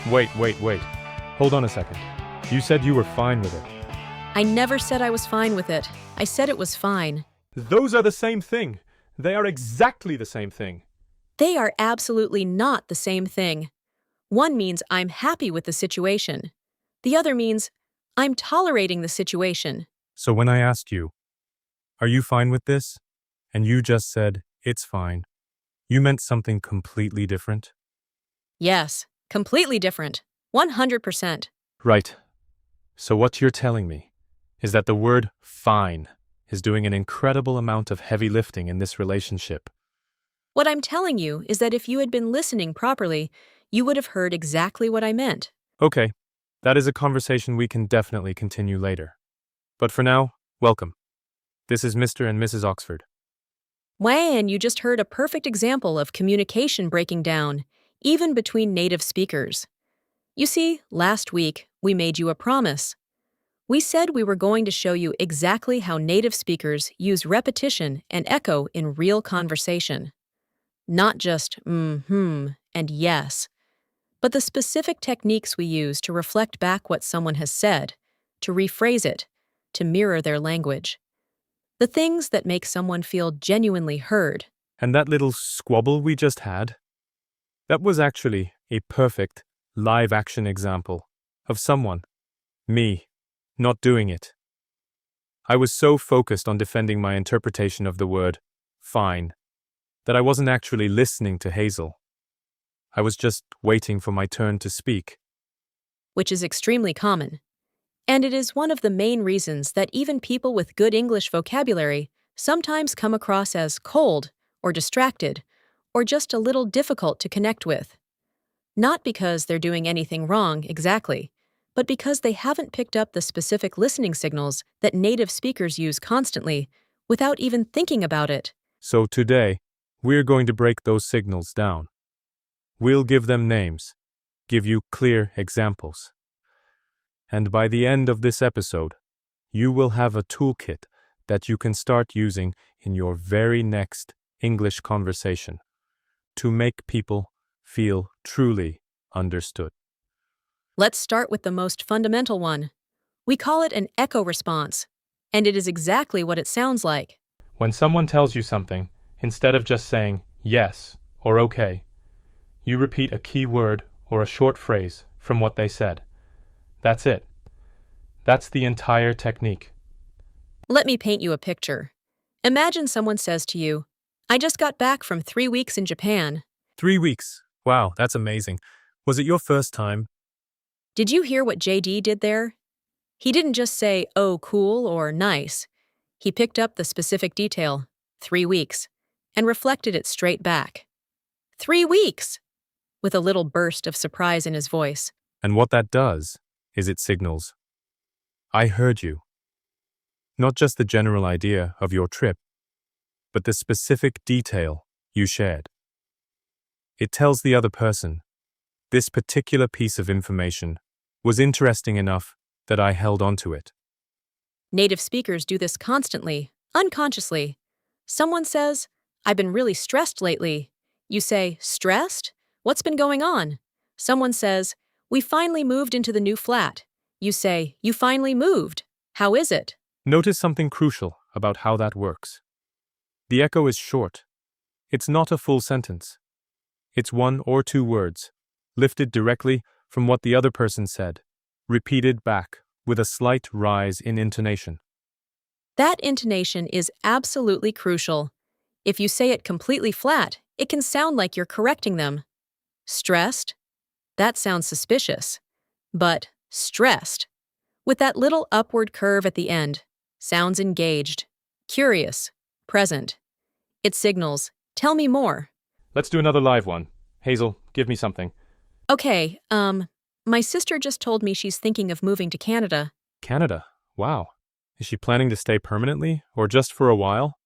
Wait. Hold on a second. You said you were fine with it. I never said I was fine with it. I said it was fine. Those are the same thing. They are exactly the same thing. They are absolutely not the same thing. One means I'm happy with the situation. The other means I'm tolerating the situation. So when I asked you, are you fine with this? And you just said, it's fine. You meant something completely different? Yes, completely different. 100%. Right. So what you're telling me is that the word fine is doing an incredible amount of heavy lifting in this relationship. What I'm telling you is that if you had been listening properly, you would have heard exactly what I meant. Okay, that is a conversation we can definitely continue later. But for now, welcome. This is Mr. and Mrs. Oxford. And you just heard a perfect example of communication breaking down, even between native speakers. You see, last week, we made you a promise. We said we were going to show you exactly how native speakers use repetition and echo in real conversation. Not just and yes, but the specific techniques we use to reflect back what someone has said, to rephrase it, to mirror their language. The things that make someone feel genuinely heard. And that little squabble we just had? That was actually a perfect live-action example of someone, me, not doing it. I was so focused on defending my interpretation of the word fine that I wasn't actually listening to Hazel. I was just waiting for my turn to speak. Which is extremely common. And it is one of the main reasons that even people with good English vocabulary sometimes come across as cold or distracted or just a little difficult to connect with. Not because they're doing anything wrong exactly, but because they haven't picked up the specific listening signals that native speakers use constantly without even thinking about it. So today, we're going to break those signals down. We'll give them names, give you clear examples. And by the end of this episode, you will have a toolkit that you can start using in your very next English conversation to make people feel truly understood. Let's start with the most fundamental one. We call it an echo response, and it is exactly what it sounds like. When someone tells you something, instead of just saying yes or okay, you repeat a key word or a short phrase from what they said. That's it. That's the entire technique. Let me paint you a picture. Imagine someone says to you, I just got back from 3 weeks in Japan. 3 weeks. Wow, that's amazing. Was it your first time? Did you hear what JD did there? He didn't just say, oh, cool or nice. He picked up the specific detail, 3 weeks, and reflected it straight back. 3 weeks! With a little burst of surprise in his voice. And what that does is it signals, I heard you. Not just the general idea of your trip, but the specific detail you shared. It tells the other person, this particular piece of information was interesting enough that I held onto it. Native speakers do this constantly, unconsciously. Someone says, I've been really stressed lately. You say, stressed? What's been going on? Someone says, we finally moved into the new flat. You say, you finally moved. How is it? Notice something crucial about how that works. The echo is short. It's not a full sentence. It's 1 or 2 words, lifted directly from what the other person said, repeated back with a slight rise in intonation. That intonation is absolutely crucial. If you say it completely flat, it can sound like you're correcting them. Stressed? That sounds suspicious. But stressed, with that little upward curve at the end, sounds engaged, curious, present. It signals, tell me more. Let's do another live one. Hazel, give me something. Okay, my sister just told me she's thinking of moving to Canada. Canada? Wow. Is she planning to stay permanently or just for a while?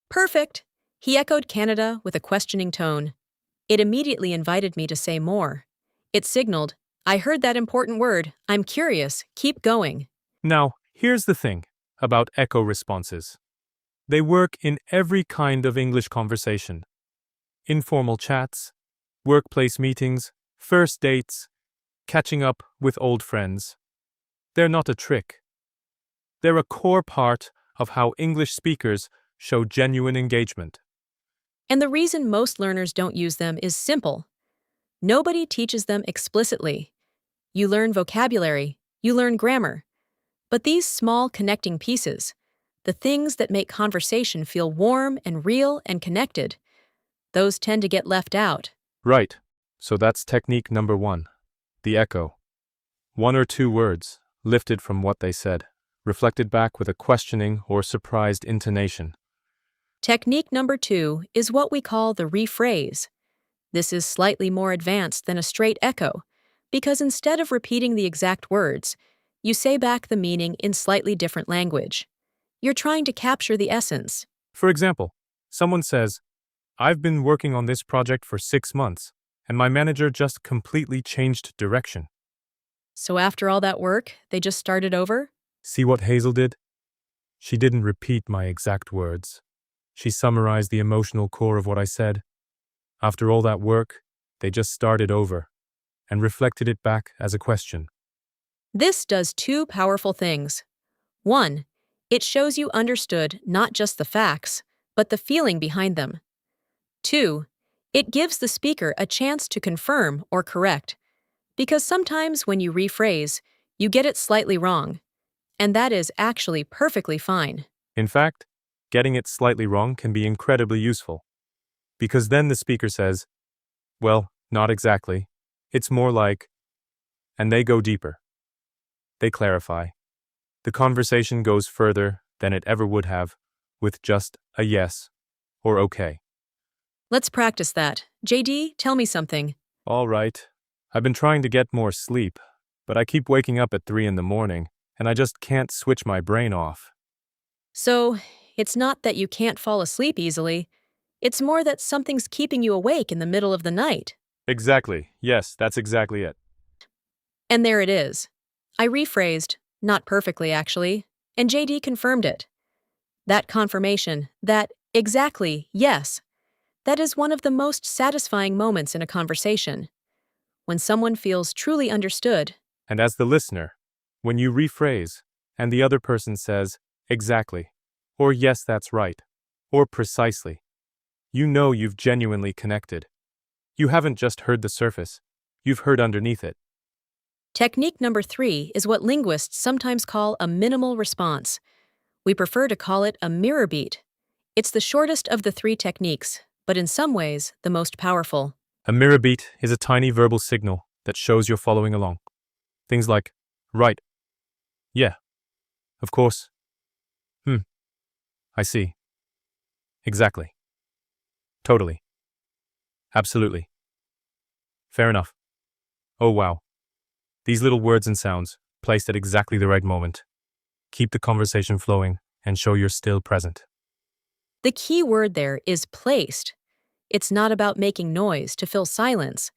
Perfect. He echoed Canada with a questioning tone. It immediately invited me to say more. It signaled, I heard that important word. I'm curious. Keep going. Now, here's the thing about echo responses. They work in every kind of English conversation. Informal chats, workplace meetings, first dates, catching up with old friends. They're not a trick. They're a core part of how English speakers show genuine engagement. And the reason most learners don't use them is simple. Nobody teaches them explicitly. You learn vocabulary, you learn grammar. But these small connecting pieces, the things that make conversation feel warm and real and connected, those tend to get left out. Right. So that's technique number 1. The echo. 1 or 2 words, lifted from what they said, reflected back with a questioning or surprised intonation. Technique number 2 is what we call the rephrase. This is slightly more advanced than a straight echo, because instead of repeating the exact words, you say back the meaning in slightly different language. You're trying to capture the essence. For example, someone says, "I've been working on this project for 6 months, and my manager just completely changed direction." So after all that work, they just started over? See what Hazel did? She didn't repeat my exact words. She summarized the emotional core of what I said. After all that work, they just started over and reflected it back as a question. This does 2 powerful things. 1, it shows you understood not just the facts, but the feeling behind them. 2, it gives the speaker a chance to confirm or correct, because sometimes when you rephrase, you get it slightly wrong, and that is actually perfectly fine. In fact, getting it slightly wrong can be incredibly useful, because then the speaker says, "Well, not exactly. It's more like," and they go deeper. They clarify. The conversation goes further than it ever would have with just a yes or okay. Let's practice that. JD, tell me something. All right. I've been trying to get more sleep, but I keep waking up at 3 in the morning, and I just can't switch my brain off. So, it's not that you can't fall asleep easily. It's more that something's keeping you awake in the middle of the night. Exactly. Yes, that's exactly it. And there it is. I rephrased, not perfectly actually, and JD confirmed it. That confirmation, that exactly, yes, that is one of the most satisfying moments in a conversation. When someone feels truly understood. And as the listener, when you rephrase, and the other person says, "Exactly," or "Yes, that's right," or "Precisely," you know you've genuinely connected. You haven't just heard the surface, you've heard underneath it. Technique number 3 is what linguists sometimes call a minimal response. We prefer to call it a mirror beat. It's the shortest of the 3 techniques, but in some ways, the most powerful. A mirror beat is a tiny verbal signal that shows you're following along. Things like, "Right. Yeah. Of course. I see. Exactly. Totally. Absolutely. Fair enough. Oh wow." These little words and sounds, placed at exactly the right moment, keep the conversation flowing and show you're still present. The key word there is placed. It's not about making noise to fill silence.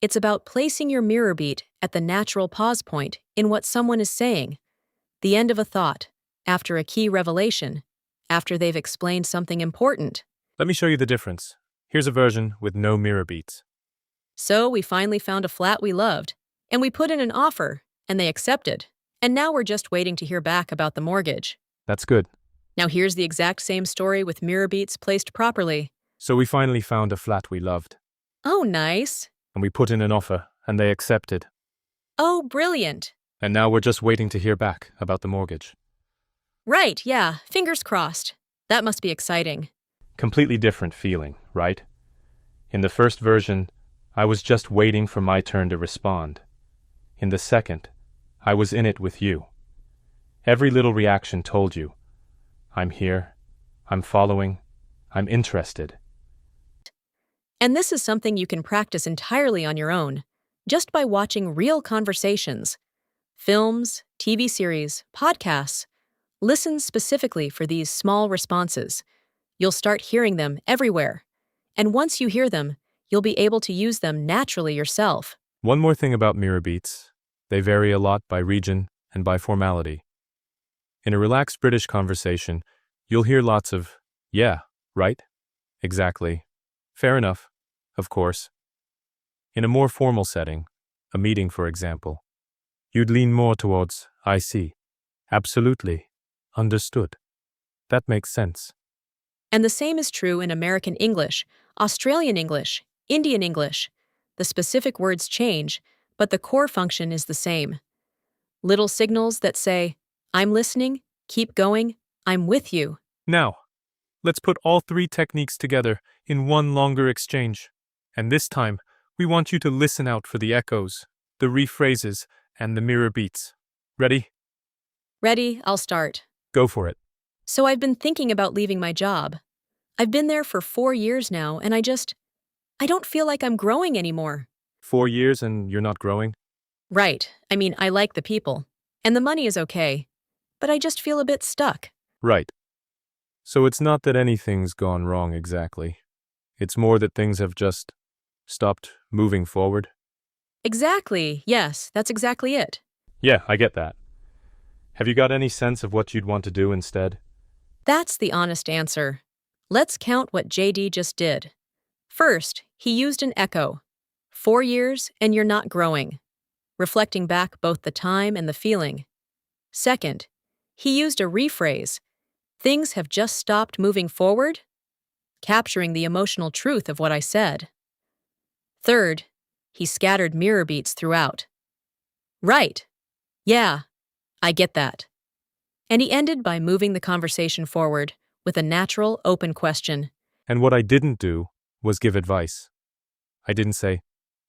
It's about placing your mirror beat at the natural pause point in what someone is saying, the end of a thought, after a key revelation, after they've explained something important. Let me show you the difference. Here's a version with no mirror beats. So we finally found a flat we loved, and we put in an offer, and they accepted. And now we're just waiting to hear back about the mortgage. That's good. Now here's the exact same story with mirror beats placed properly. So we finally found a flat we loved, Oh, nice. and we put in an offer, and they accepted. Oh, brilliant. And now we're just waiting to hear back about the mortgage. Right, yeah, fingers crossed. That must be exciting. Completely different feeling, right? In the first version, I was just waiting for my turn to respond. In the second, I was in it with you. Every little reaction told you, I'm here, I'm following, I'm interested. And this is something you can practice entirely on your own, just by watching real conversations. Films, TV series, podcasts. Listen specifically for these small responses. You'll start hearing them everywhere. And once you hear them, you'll be able to use them naturally yourself. One more thing about mirror beats. They vary a lot by region and by formality. In a relaxed British conversation, you'll hear lots of, "Yeah, right? Exactly. Fair enough. Of course." In a more formal setting, A meeting, for example. You'd lean more towards, I see. Absolutely. Understood. That makes sense. And the same is true in American English, Australian English, Indian English. The specific words change, but the core function is the same. Little signals that say, I'm listening, keep going, I'm with you. Now, let's put all three techniques together in one longer exchange. And this time, we want you to listen out for the echoes, the rephrases, and the mirror beats. Ready? Ready, I'll start. Go for it. So I've been thinking about leaving my job. I've been there for 4 years now, and I don't feel like I'm growing anymore. 4 years and you're not growing? Right, I mean, I like the people. And the money is okay. But I just feel a bit stuck. Right. So it's not that anything's gone wrong exactly. It's more that things have just stopped moving forward. Exactly, yes, that's exactly it. Yeah, I get that. Have you got any sense of what you'd want to do instead? That's the honest answer. Let's count what JD just did. First, he used an echo. 4 years and you're not growing, reflecting back both the time and the feeling. Second, he used a rephrase. Things have just stopped moving forward, capturing the emotional truth of what I said. Third, he scattered mirror beats throughout. Right. Yeah, I get that. And he ended by moving the conversation forward with a natural, open question. And what I didn't do was give advice. I didn't say,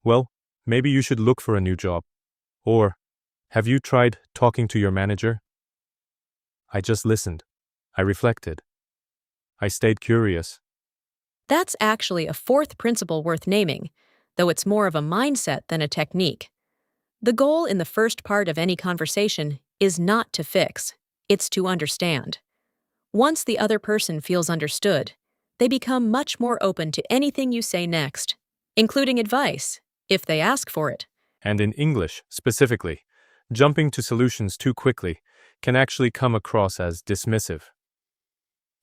well, maybe you should look for a new job. Or, have you tried talking to your manager? I just listened. I reflected. I stayed curious. That's actually a fourth principle worth naming, though it's more of a mindset than a technique. The goal in the first part of any conversation is not to fix, it's to understand. Once the other person feels understood, they become much more open to anything you say next, including advice, if they ask for it. And in English, specifically, jumping to solutions too quickly can actually come across as dismissive.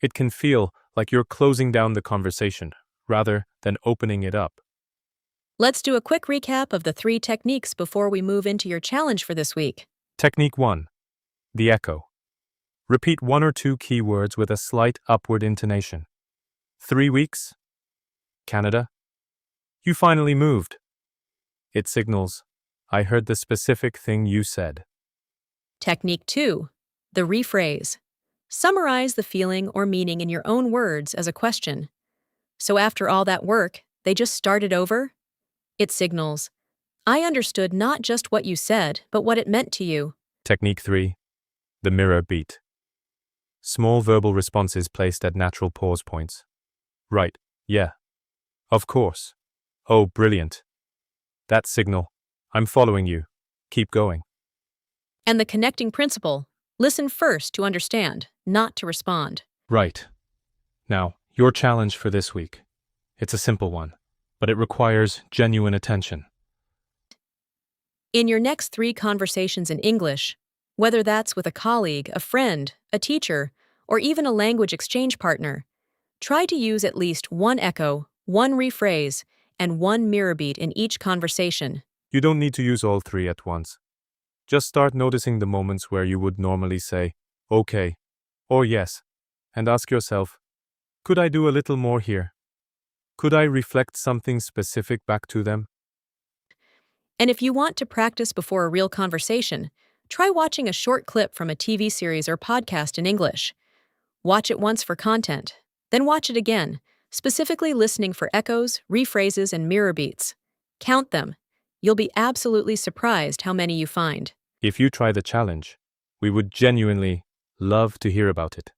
It can feel like you're closing down the conversation rather than opening it up. Let's do a quick recap of the 3 techniques before we move into your challenge for this week. Technique 1. The echo. Repeat 1 or 2 keywords with a slight upward intonation. 3 weeks? Canada? You finally moved. It signals, I heard the specific thing you said. Technique 2. The rephrase. Summarize the feeling or meaning in your own words as a question. So after all that work, they just started over? It signals, I understood not just what you said, but what it meant to you. Technique 3. The mirror beat. Small verbal responses placed at natural pause points. Right, yeah. Of course. Oh, brilliant. That signal, I'm following you. Keep going. And the connecting principle, listen first to understand, not to respond. Right. Now, your challenge for this week. It's a simple one, but it requires genuine attention. In your next 3 conversations in English, whether that's with a colleague, a friend, a teacher, or even a language exchange partner, try to use at least 1 echo, 1 rephrase, and 1 mirror beat in each conversation. You don't need to use all 3 at once. Just start noticing the moments where you would normally say, okay, or yes, and ask yourself, could I do a little more here? Could I reflect something specific back to them? And if you want to practice before a real conversation, try watching a short clip from a TV series or podcast in English. Watch it once for content, then watch it again, specifically listening for echoes, rephrases, and mirror beats. Count them. You'll be absolutely surprised how many you find. If you try the challenge, we would genuinely love to hear about it.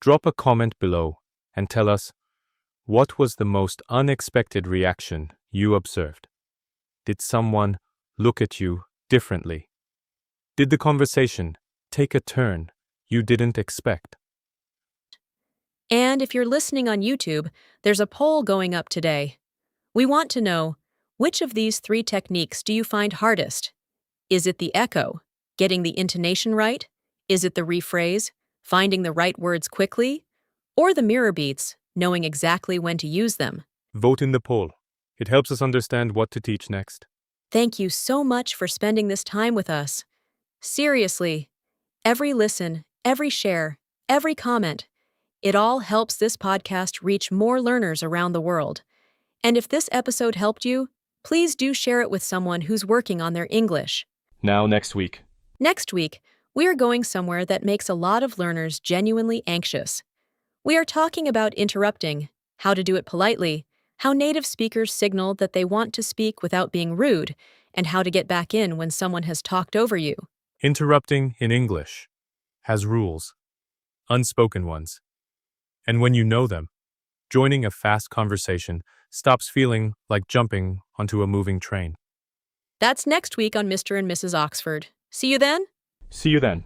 Drop a comment below and tell us, what was the most unexpected reaction you observed? Did someone look at you differently? Did the conversation take a turn you didn't expect? And if you're listening on YouTube, there's a poll going up today. We want to know, which of these 3 techniques do you find hardest? Is it the echo, getting the intonation right? Is it the rephrase, finding the right words quickly? Or the mirror beats, knowing exactly when to use them? Vote in the poll. It helps us understand what to teach next. Thank you so much for spending this time with us. Seriously, every listen, every share, every comment, it all helps this podcast reach more learners around the world. And if this episode helped you, please do share it with someone who's working on their English. Now, next week. Next week, we are going somewhere that makes a lot of learners genuinely anxious. We are talking about interrupting, how to do it politely, how native speakers signal that they want to speak without being rude, and how to get back in when someone has talked over you. Interrupting in English has rules, unspoken ones. And when you know them, joining a fast conversation stops feeling like jumping onto a moving train. That's next week on Mr. and Mrs. Oxford. See you then? See you then.